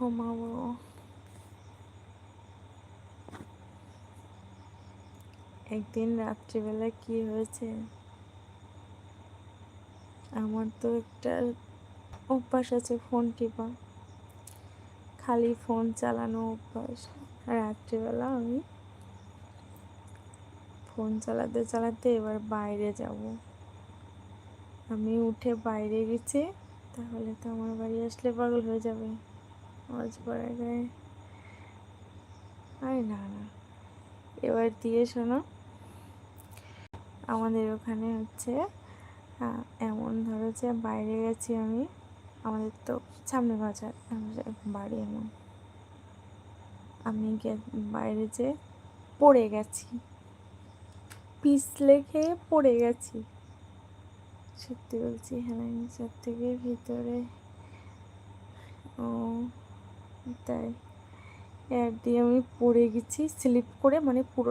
ঘুমাবো। একদিন রাত্রিবেলা কি হয়েছে, আমার তো একটা অভ্যাস আছে ফোন টিপা, খালি ফোন চালানো অভ্যাস। রাত্রিবেলা আমি ফোন চালাতে চালাতে এবার বাইরে যাব, আমি উঠে বাইরে গেছি, তাহলে তো আমার বাড়ি আসলে পাগল হয়ে যাবে আওয়াজ পড়ে গায়ে। আরে না না, এবার দিয়ে শোনো, আমাদের ওখানে হচ্ছে এমন ধরো যে বাইরে গেছি আমি, আমাদের তো সামনে বাজার, আমাদের বাড়ি এমন, আমি বাইরে যে পড়ে গেছি, পিছলে খেয়ে পড়ে গেছি, সত্যি বলছি, হ্যাঁ নিচের থেকে ভিতরে। ও তাই, এর দিয়ে আমি পড়ে গেছি স্লিপ করে, মানে পুরো